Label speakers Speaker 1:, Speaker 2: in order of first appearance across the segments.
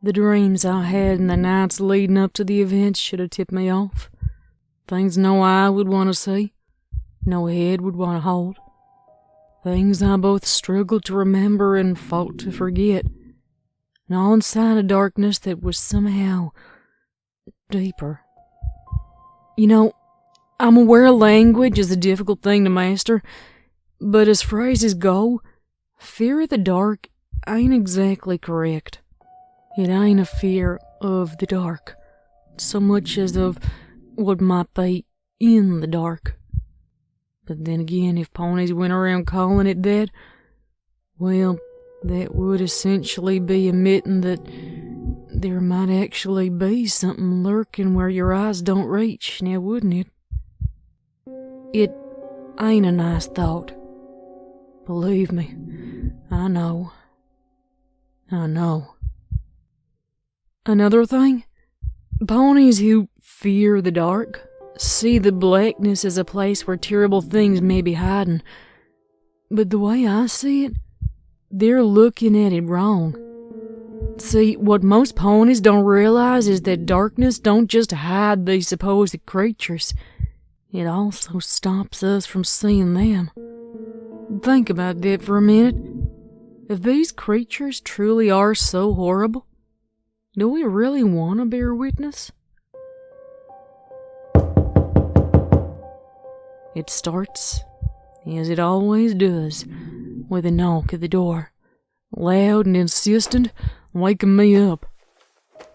Speaker 1: The dreams I had in the nights leading up to the event should have tipped me off. Things no eye would want to see, no head would want to hold. Things I both struggled to remember and fought to forget. And all inside a darkness that was somehow deeper. You know, I'm aware language is a difficult thing to master, but as phrases go, fear of the dark ain't exactly correct. It ain't a fear of the dark, so much as of what might be in the dark. But then again, if ponies went around calling it that, well, that would essentially be admitting that there might actually be something lurking where your eyes don't reach, now wouldn't it? It ain't a nice thought. Believe me, I know. Another thing, ponies who fear the dark see the blackness as a place where terrible things may be hiding. But the way I see it, they're looking at it wrong. See, what most ponies don't realize is that darkness don't just hide these supposed creatures. It also stops us from seeing them. Think about that for a minute. If these creatures truly are so horrible, do we really want to bear witness? It starts, as it always does, with a knock at the door, loud and insistent, waking me up.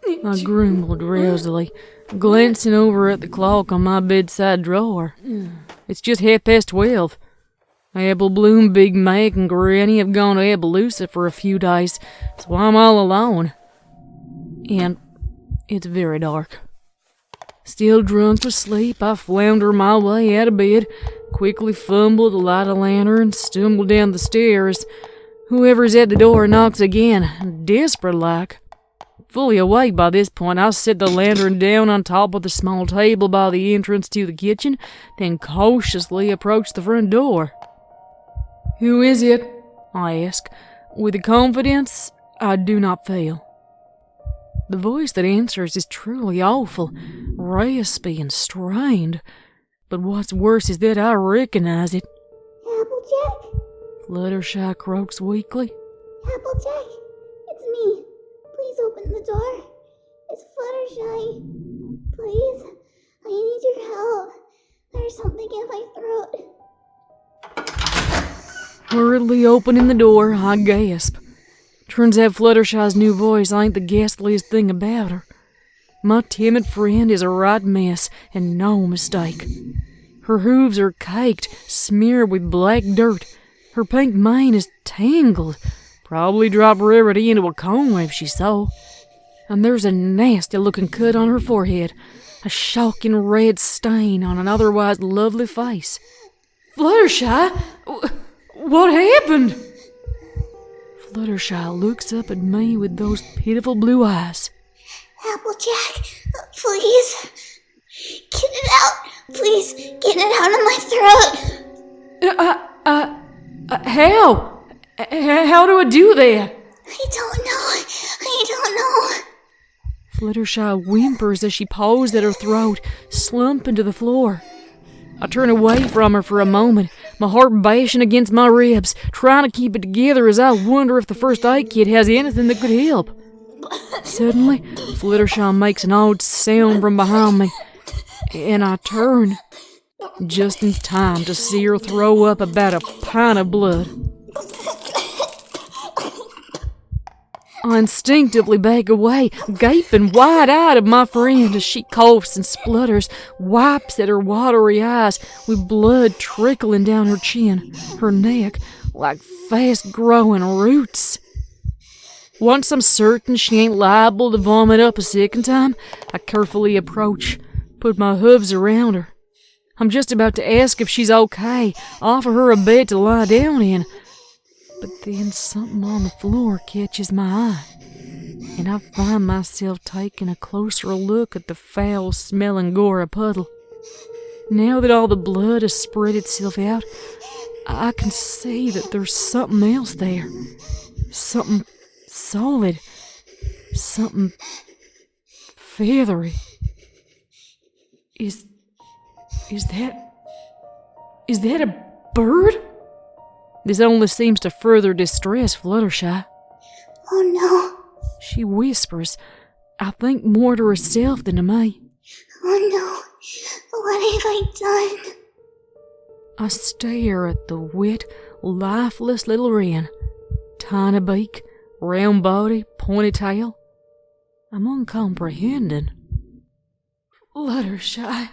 Speaker 1: I grumble drowsily, glancing over at the clock on my bedside drawer. It's just 12:30. Apple Bloom, Big Mac, and Granny have gone to Appaloosa for a few days, so I'm all alone. And it's very dark. Still drunk with sleep, I flounder my way out of bed, quickly fumble to light a lantern, stumble down the stairs. Whoever's at the door knocks again, desperate-like. Fully awake by this point, I set the lantern down on top of the small table by the entrance to the kitchen, then cautiously approach the front door. "Who is it?" I ask, with a confidence I do not feel. The voice that answers is truly awful, raspy and strained, but what's worse is that I recognize it.
Speaker 2: Applejack?
Speaker 1: Fluttershy croaks weakly.
Speaker 2: Applejack, it's me. Please open the door. It's Fluttershy. Please, I need your help. There's something in my throat.
Speaker 1: Hurriedly opening the door, I gasp. Turns out Fluttershy's new voice ain't the ghastliest thing about her. My timid friend is a right mess, and no mistake. Her hooves are caked, smeared with black dirt. Her pink mane is tangled. Probably dropped Rarity into a comb if she saw. And there's a nasty-looking cut on her forehead. A shocking red stain on an otherwise lovely face. Fluttershy? What happened? Fluttershy looks up at me with those pitiful blue eyes.
Speaker 2: Applejack, please. Get it out. Please, get it out of my throat.
Speaker 1: How? How do I do that?
Speaker 2: I don't know.
Speaker 1: Fluttershy whimpers as she paws at her throat, slumping to the floor. I turn away from her for a moment, my heart bashing against my ribs, trying to keep it together as I wonder if the first aid kit has anything that could help. Suddenly, Fluttershy makes an odd sound from behind me, and I turn, just in time to see her throw up about a pint of blood. I instinctively back away, gaping wide-eyed at my friend as she coughs and splutters, wipes at her watery eyes with blood trickling down her chin, her neck, like fast-growing roots. Once I'm certain she ain't liable to vomit up a second time, I carefully approach, put my hooves around her. I'm just about to ask if she's okay, offer her a bed to lie down in, but then something on the floor catches my eye, and I find myself taking a closer look at the foul-smelling gore puddle. Now that all the blood has spread itself out, I can see that there's something else there. Something solid. Something feathery. Is that a bird? This only seems to further distress Fluttershy.
Speaker 2: Oh no.
Speaker 1: She whispers, I think more to herself than to me.
Speaker 2: Oh no. What have I done?
Speaker 1: I stare at the wet, lifeless little wren. Tiny beak, round body, pointy tail. I'm uncomprehending. Fluttershy.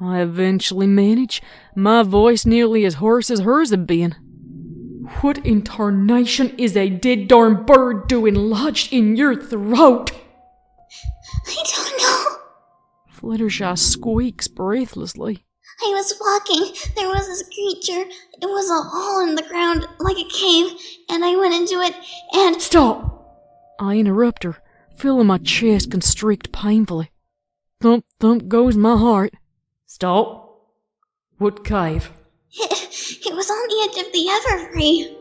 Speaker 1: I eventually manage, my voice nearly as hoarse as hers had been. What in tarnation is a dead darn bird doing lodged in your throat?
Speaker 2: I don't know.
Speaker 1: Fluttershy squeaks breathlessly.
Speaker 2: I was walking. There was this creature. It was a hole in the ground, like a cave, and I went into it, and...
Speaker 1: Stop! I interrupt her, feeling my chest constrict painfully. Thump, thump goes my heart. Stop. What cave?
Speaker 2: It was on the edge of the Everfree.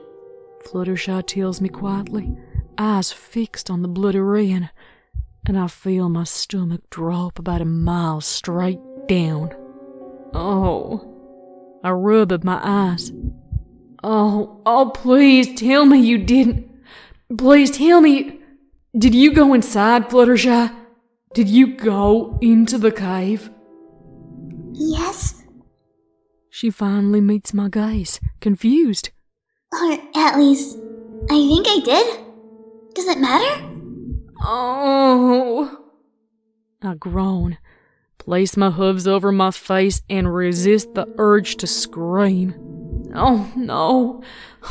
Speaker 1: Fluttershy tells me quietly, eyes fixed on the bloody wren, and I feel my stomach drop about a mile straight down. Oh. I rub at my eyes. Oh, please tell me you didn't. Please tell me. Did you go inside, Fluttershy? Did you go into the cave?
Speaker 2: Yes.
Speaker 1: She finally meets my gaze, confused.
Speaker 2: Or at least, I think I did. Does it matter?
Speaker 1: Oh. I groan, place my hooves over my face, and resist the urge to scream. Oh, no.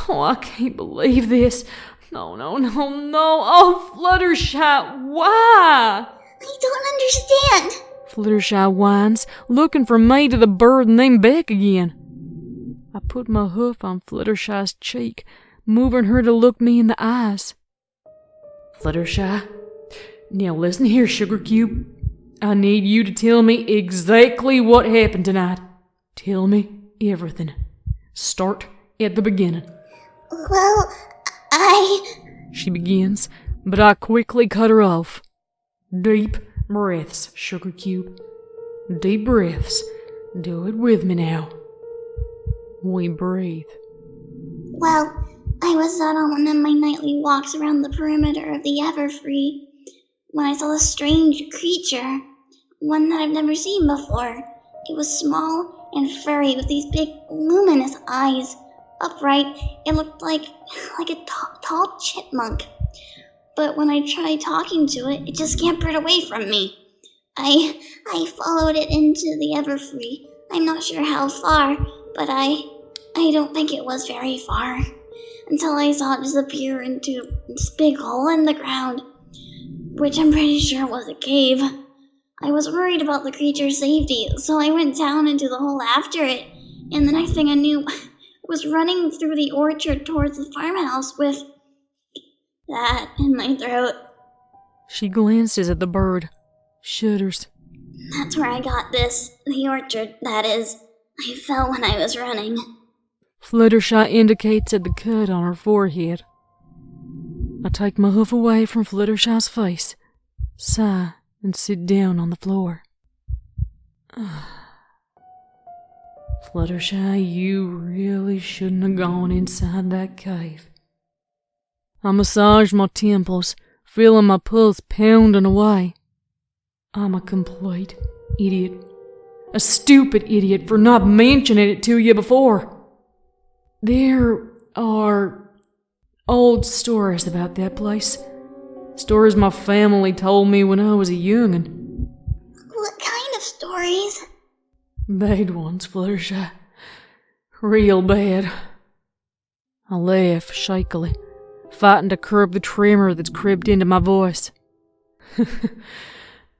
Speaker 1: Oh, I can't believe this. No. Oh, Fluttershy, why?
Speaker 2: I don't understand.
Speaker 1: Fluttershy whines, looking from me to the bird and then back again. I put my hoof on Fluttershy's cheek, moving her to look me in the eyes. Fluttershy, now listen here, Sugar Cube. I need you to tell me exactly what happened tonight. Tell me everything. Start at the beginning.
Speaker 2: Well,
Speaker 1: She begins, but I quickly cut her off. Deep breaths, Sugar Cube. Deep breaths. Do it with me now. We breathe.
Speaker 2: Well, I was out on one of my nightly walks around the perimeter of the Everfree when I saw a strange creature, one that I've never seen before. It was small and furry with these big luminous eyes. Upright, it looked like a tall chipmunk. But when I tried talking to it, it just scampered away from me. I followed it into the Everfree. I'm not sure how far, but I don't think it was very far. Until I saw it disappear into this big hole in the ground, which I'm pretty sure was a cave. I was worried about the creature's safety, so I went down into the hole after it, and the next thing I knew, I was running through the orchard towards the farmhouse with that in my throat.
Speaker 1: She glances at the bird, shudders.
Speaker 2: That's where I got this. The orchard, that is. I fell when I was running.
Speaker 1: Fluttershy indicates at the cut on her forehead. I take my hoof away from Fluttershy's face, sigh, and sit down on the floor. Fluttershy, you really shouldn't have gone inside that cave. I massage my temples, feeling my pulse pounding away. I'm a complete idiot. A stupid idiot for not mentioning it to you before. There are old stories about that place. Stories my family told me when I was a young'un.
Speaker 2: What kind of stories?
Speaker 1: Bad ones, Fluttershy. Real bad. I laugh shakily, fighting to curb the tremor that's crept into my voice.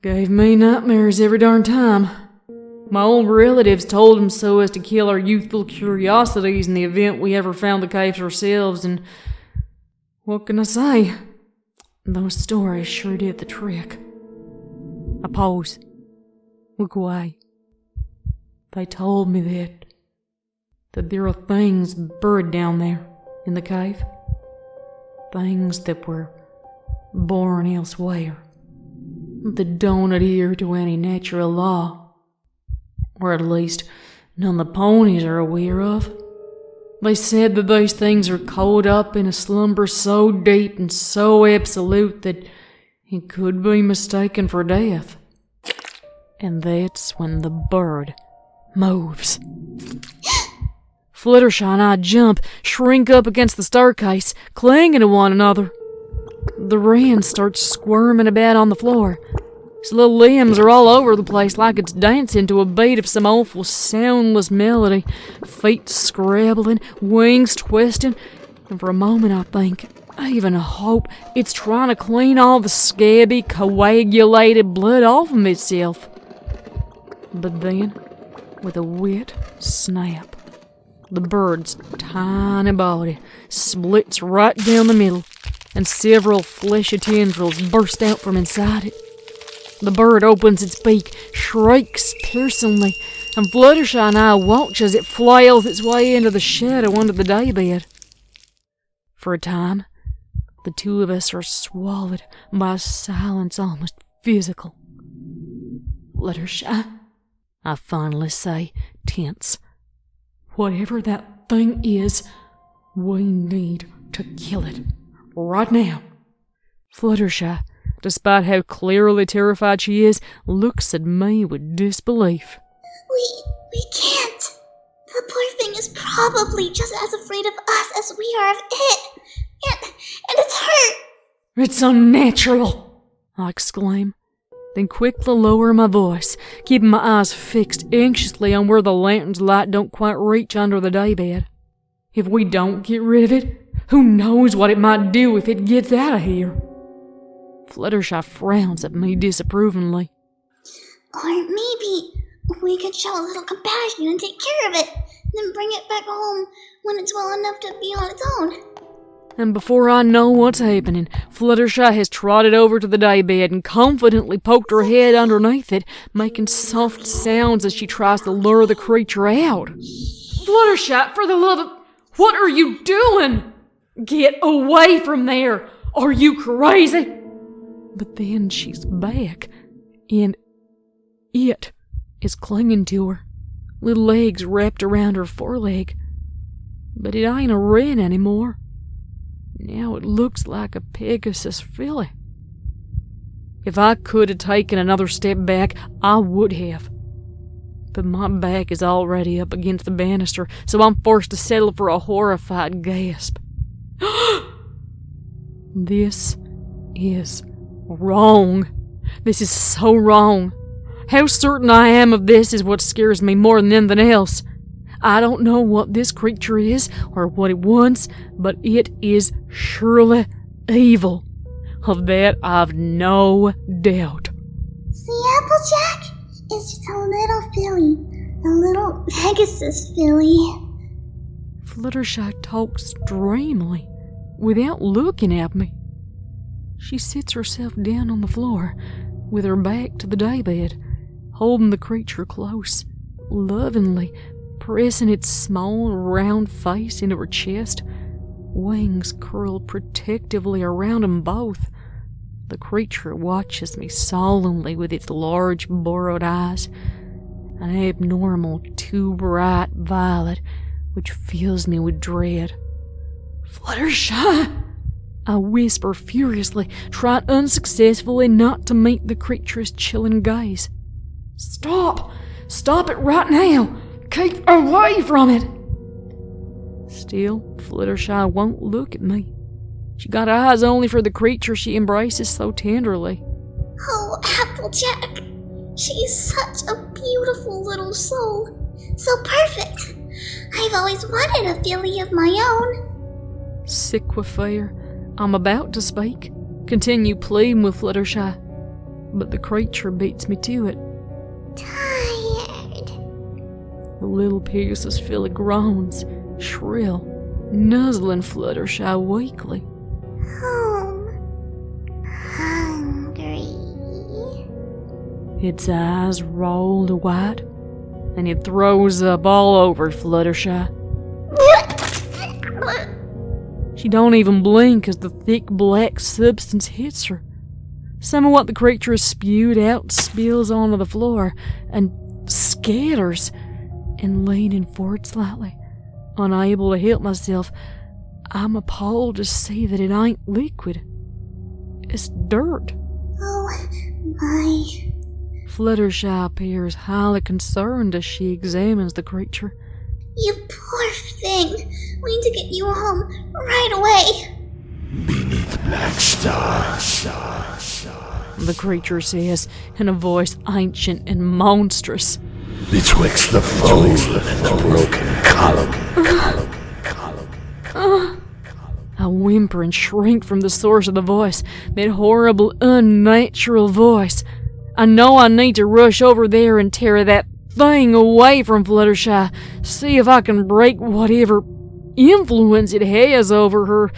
Speaker 1: Gave me nightmares every darn time. My old relatives told them so as to kill our youthful curiosities in the event we ever found the caves ourselves, and what can I say? Those stories sure did the trick. I pause. Look away. They told me that there are things buried down there in the cave. Things that were born elsewhere, that don't adhere to any natural law, or at least none the ponies are aware of. They said that these things are caught up in a slumber so deep and so absolute that it could be mistaken for death. And that's when the bird moves. Fluttershy and I jump, shrink up against the staircase, clinging to one another. The wren starts squirming about on the floor. Its little limbs are all over the place like it's dancing to a beat of some awful soundless melody. Feet scrabbling, wings twisting, and for a moment I think, I even hope it's trying to clean all the scabby, coagulated blood off of itself. But then, with a wet snap, the bird's tiny body splits right down the middle, and several fleshy tendrils burst out from inside it. The bird opens its beak, shrieks piercingly, and Fluttershy and I watch as it flails its way into the shadow under the daybed. For a time, the two of us are swallowed by a silence almost physical. Fluttershy, I finally say, tense. Whatever that thing is, we need to kill it. Right now. Fluttershy, despite how clearly terrified she is, looks at me with disbelief.
Speaker 2: We can't. The poor thing is probably just as afraid of us as we are of it. And it's hurt.
Speaker 1: It's unnatural, I exclaim, then quickly lower my voice, keeping my eyes fixed anxiously on where the lantern's light don't quite reach under the daybed. If we don't get rid of it, who knows what it might do if it gets out of here? Fluttershy frowns at me disapprovingly.
Speaker 2: Or maybe we could show a little compassion and take care of it, then bring it back home when it's well enough to be on its own.
Speaker 1: And before I know what's happening, Fluttershy has trotted over to the daybed and confidently poked her head underneath it, making soft sounds as she tries to lure the creature out. Fluttershy, for the love of... What are you doing? Get away from there! Are you crazy? But then she's back, and it is clinging to her, little legs wrapped around her foreleg. But it ain't a wren anymore. Now it looks like a Pegasus filly. If I could have taken another step back, I would have. But my back is already up against the banister, so I'm forced to settle for a horrified gasp. This is wrong. This is so wrong. How certain I am of this is what scares me more than anything else. I don't know what this creature is or what it wants, but it is surely evil. Of that I've no doubt.
Speaker 2: See, Applejack? It's just a little filly. A little Pegasus filly.
Speaker 1: Fluttershy talks dreamily, without looking at me. She sits herself down on the floor, with her back to the daybed, holding the creature close, lovingly, pressing its small, round face into her chest, wings curled protectively around them both. The creature watches me solemnly with its large, burrowed eyes, an abnormal, too bright violet, which fills me with dread. Fluttershy! I whisper furiously, trying unsuccessfully not to meet the creature's chilling gaze. Stop! Stop it right now! Keep away from it! Still, Fluttershy won't look at me. She got eyes only for the creature she embraces so tenderly.
Speaker 2: Oh, Applejack. She's such a beautiful little soul. So perfect. I've always wanted a filly of my own.
Speaker 1: Sick with fear, I'm about to speak, continue pleading with Fluttershy, but the creature beats me to it.
Speaker 2: Tired.
Speaker 1: The little Pegasus filly groans, shrill, nuzzling Fluttershy weakly.
Speaker 2: Home. Hungry.
Speaker 1: Its eyes roll to white, and it throws up all over Fluttershy. She don't even blink as the thick black substance hits her. Some of what the creature has spewed out spills onto the floor and scatters. And leaning forward slightly, unable to help myself, I'm appalled to see that it ain't liquid. It's dirt.
Speaker 2: Oh my.
Speaker 1: Fluttershy appears highly concerned as she examines the creature.
Speaker 2: You poor thing. We need to get you home right away.
Speaker 3: Beneath black stars.
Speaker 1: The creature says in a voice ancient and monstrous.
Speaker 3: Betwixt the fold and the broken column.
Speaker 1: I whimper and shrink from the source of the voice, that horrible, unnatural voice. I know I need to rush over there and tear that thing away from Fluttershy, see if I can break whatever influence it has over her,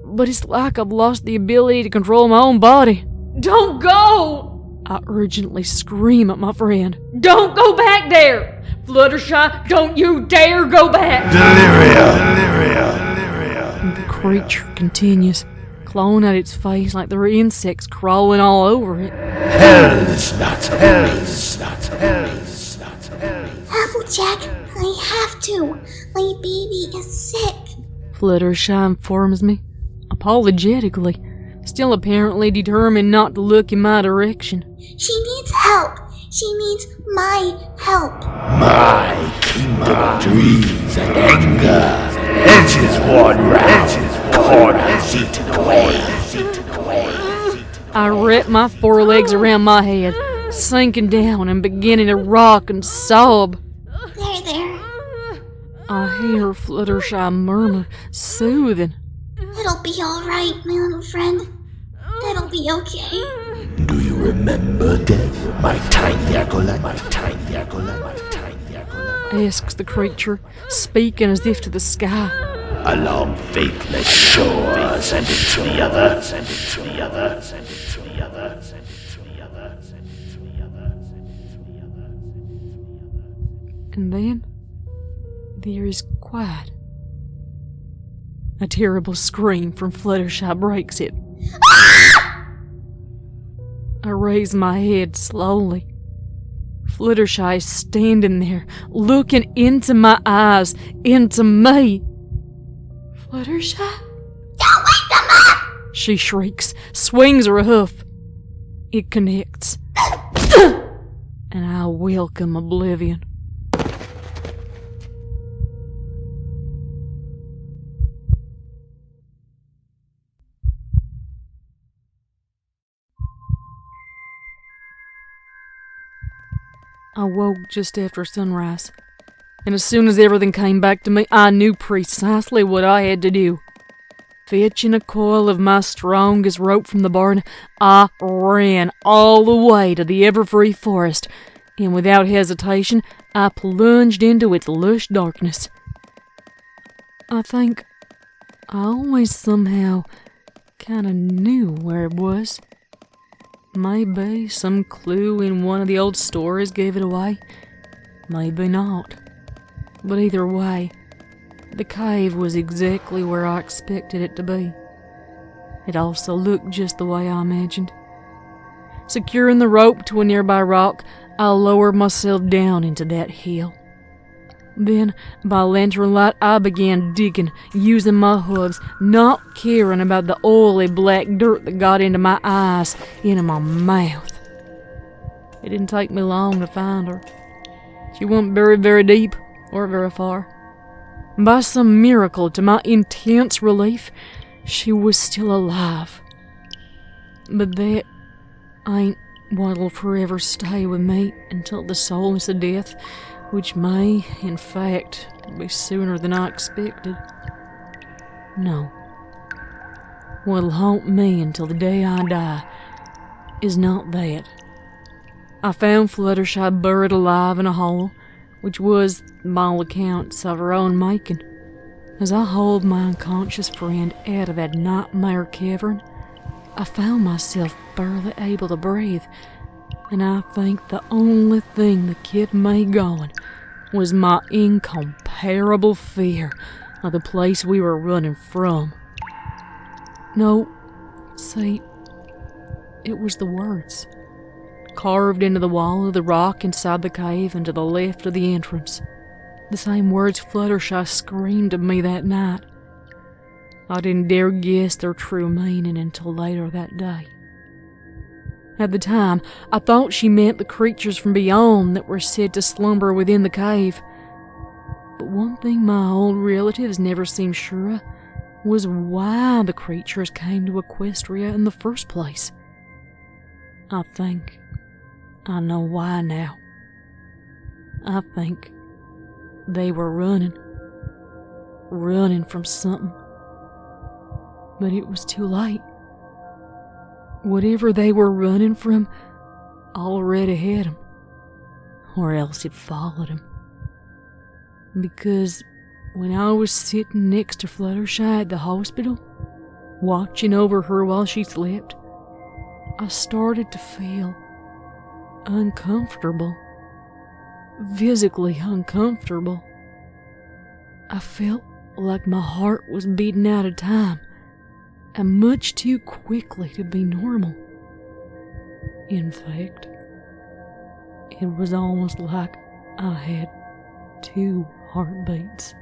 Speaker 1: but it's like I've lost the ability to control my own body. Don't go! I urgently scream at my friend. Don't go back there! Fluttershy, don't you dare go back!
Speaker 3: Deliria.
Speaker 1: The creature continues, clawing at its face like there are insects crawling all over it.
Speaker 3: Hell's not.
Speaker 2: Applejack, I have to. My baby is sick.
Speaker 1: Fluttershy informs me, apologetically, still apparently determined not to look in my direction.
Speaker 2: She needs help. She needs my help.
Speaker 3: My kingdom dreams and anger. Edges worn round, corners eaten away.
Speaker 1: I wrap my forelegs around my head, sinking down and beginning to rock and sob.
Speaker 2: There.
Speaker 1: I hear Fluttershy murmur, soothing.
Speaker 2: It'll be alright, my little friend. It'll be okay.
Speaker 3: Do you remember death, my tiny acolyte?
Speaker 1: Asks the creature, speaking as if to the sky.
Speaker 3: Along faithless shores and into the other.
Speaker 1: And then there is quiet. A terrible scream from Fluttershy breaks it. I raise my head slowly. Fluttershy is standing there, looking into my eyes, into me. Fluttershy?
Speaker 2: Don't wake them up!
Speaker 1: She shrieks, swings her hoof. It connects. And I welcome oblivion. I woke just after sunrise, and as soon as everything came back to me, I knew precisely what I had to do. Fetching a coil of my strongest rope from the barn, I ran all the way to the Everfree Forest, and without hesitation, I plunged into its lush darkness. I think I always somehow kinda knew where it was. Maybe some clue in one of the old stories gave it away. Maybe not. But either way, the cave was exactly where I expected it to be. It also looked just the way I imagined. Securing the rope to a nearby rock, I lowered myself down into that hill. Then, by lantern light, I began digging, using my hooves, not caring about the oily black dirt that got into my eyes, into my mouth. It didn't take me long to find her. She wasn't buried very deep, or very far. By some miracle, to my intense relief, she was still alive. But that ain't what'll forever stay with me until the soulness of death, which may, in fact, be sooner than I expected. No. What'll haunt me until the day I die is not that. I found Fluttershy buried alive in a hole, which was, by all accounts, of her own making. As I hauled my unconscious friend out of that nightmare cavern, I found myself barely able to breathe, and I think the only thing that kept me going was my incomparable fear of the place we were running from. No, see, it was the words, carved into the wall of the rock inside the cave and to the left of the entrance. The same words Fluttershy screamed at me that night. I didn't dare guess their true meaning until later that day. At the time, I thought she meant the creatures from beyond that were said to slumber within the cave. But one thing my old relatives never seemed sure of was why the creatures came to Equestria in the first place. I think I know why now. I think they were running from something. But it was too late. Whatever they were running from already had them, or else it followed them. Because when I was sitting next to Fluttershy at the hospital, watching over her while she slept, I started to feel uncomfortable. Physically uncomfortable. I felt like my heart was beating out of time, and much too quickly to be normal. In fact, it was almost like I had 2 heartbeats.